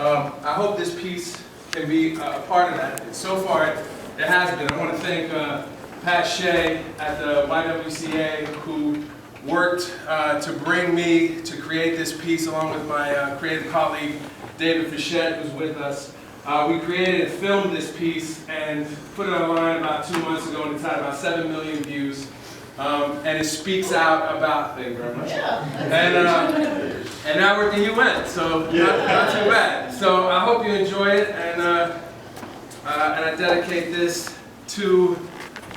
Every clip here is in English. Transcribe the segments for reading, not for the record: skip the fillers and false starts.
I hope this piece can be a part of that. And so far, it has been. I want to thank Pat Shea at the YWCA who worked to bring me to create this piece along with my creative colleague David Fichette, who's with us. We created and filmed this piece and put it online about 2 months ago, and it's had about 7 million views. And it speaks out about, thank you very much. And now we're at the UN, so not too bad. So I hope you enjoy it, and I dedicate this to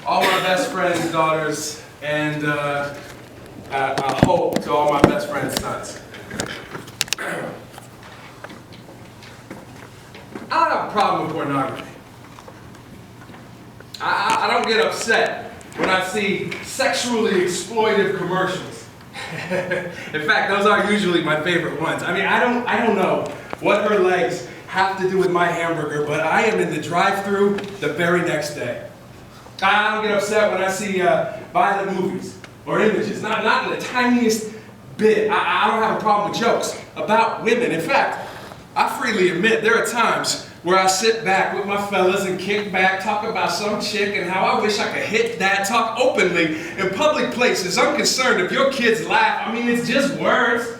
all my best friends' daughters, and I hope to all my best friends' sons. I don't have a problem with pornography. I don't get upset when I see sexually exploitive commercials. In fact, those are usually my favorite ones. I mean, I don't know what her legs have to do with my hamburger, but I am in the drive-thru the very next day. I don't get upset when I see violent movies or images, not in the tiniest bit. I don't have a problem with jokes about women. In fact, I freely admit there are times where I sit back with my fellas and kick back, talk about some chick and how I wish I could hit that, talk openly in public places. I'm concerned if your kids laugh. I mean, it's just words.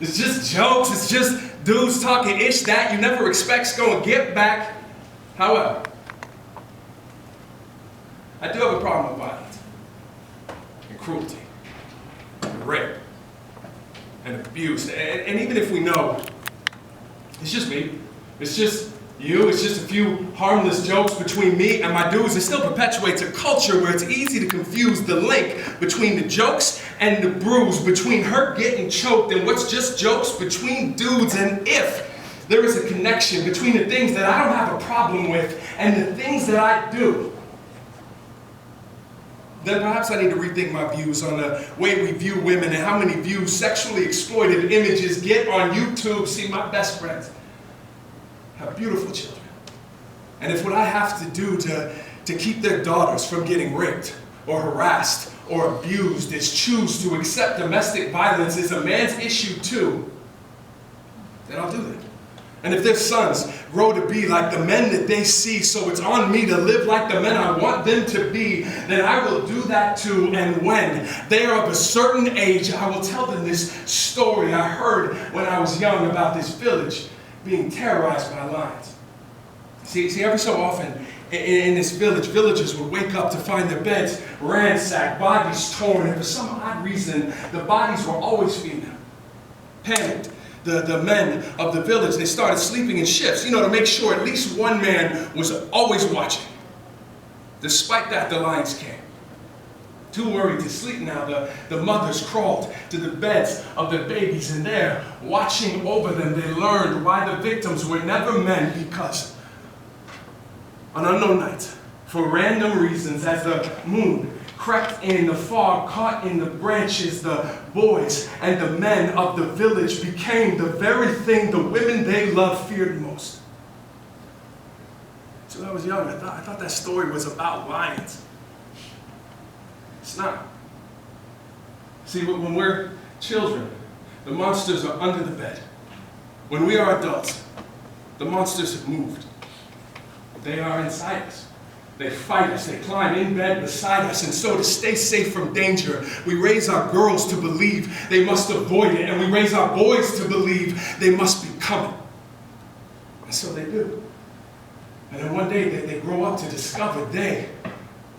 It's just jokes. It's just dudes talking ish that you never expect's going to get back. However, I do have a problem with violence and cruelty and rape and abuse. And even if we know it's just me, it's just you, it's just a few harmless jokes between me and my dudes, it still perpetuates a culture where it's easy to confuse the link between the jokes and the bruise, between her getting choked and what's just jokes between dudes. And if there is a connection between the things that I don't have a problem with and the things that I do, then perhaps I need to rethink my views on the way we view women and how many views sexually exploited images get on YouTube. See, my best friends have beautiful children. And if what I have to do to keep their daughters from getting raped or harassed or abused is choose to accept domestic violence as a man's issue too, then I'll do that. And if their sons grow to be like the men that they see, so it's on me to live like the men I want them to be, then I will do that too. And when they are of a certain age, I will tell them this story I heard when I was young about this village being terrorized by lions. See, every so often in this village, villagers would wake up to find their beds ransacked, bodies torn, and for some odd reason, the bodies were always female. Panicked, the men of the village, they started sleeping in shifts, to make sure at least one man was always watching. Despite that, the lions came. Too worried to sleep now, the mothers crawled to the beds of their babies, and there, watching over them, they learned why the victims were never men, because on unknown nights, for random reasons, as the moon crept in, the fog caught in the branches, the boys and the men of the village became the very thing the women they loved feared most. So when I was young, I thought that story was about lions. It's not. See, when we're children, the monsters are under the bed. When we are adults, the monsters have moved. They are inside us. They fight us. They climb in bed beside us. And so to stay safe from danger, we raise our girls to believe they must avoid it. And we raise our boys to believe they must be coming. And so they do. And then one day they grow up to discover they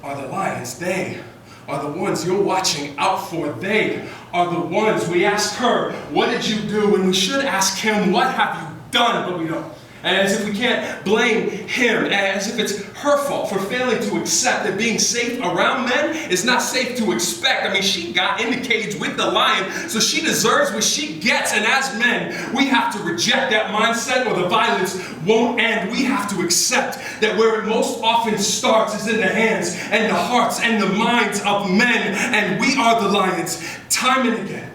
are the lions. They are the ones you're watching out for. They are the ones we ask her, what did you do? And we should ask him, what have you done? But we don't. And as if we can't blame him, as if it's her fault for failing to accept that being safe around men is not safe to expect. I mean, she got in the cage with the lion, so she deserves what she gets. And as men, we have to reject that mindset or the violence won't end. We have to accept that where it most often starts is in the hands and the hearts and the minds of men. And we are the lions time and again.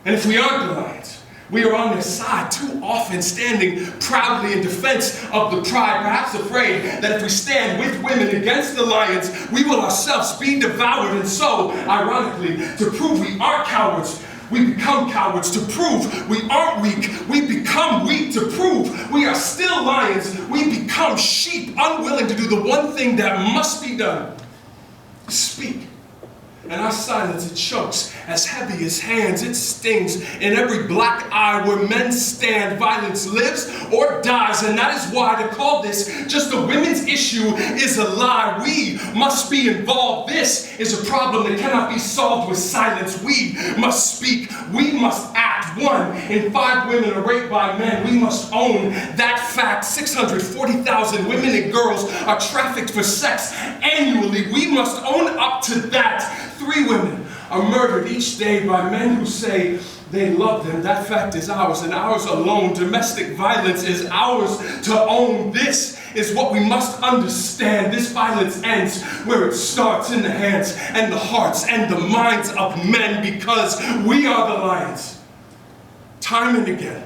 And if we aren't the lions, we are on their side, too often standing proudly in defense of the pride, perhaps afraid that if we stand with women against the lions, we will ourselves be devoured. And so, ironically, to prove we aren't cowards, we become cowards. To prove we aren't weak, we become weak. To prove we are become sheep, unwilling to do the one thing that must be done. Speak. And our silence, it chokes, as heavy as hands, it stings. In every black eye where men stand, violence lives or dies. And that is why to call this just a women's issue is a lie. We must be involved. This is a problem that cannot be solved with silence. We must speak. We must act. 1 in 5 women are raped by men. We must own that fact. 640,000 women and girls are trafficked for sex annually. We must own up to that. 3 women are murdered each day by men who say they love them. That fact is ours and ours alone. Domestic violence is ours to own. This is what we must understand. This violence ends where it starts, in the hands and the hearts and the minds of men, because we are the lions. Time and again,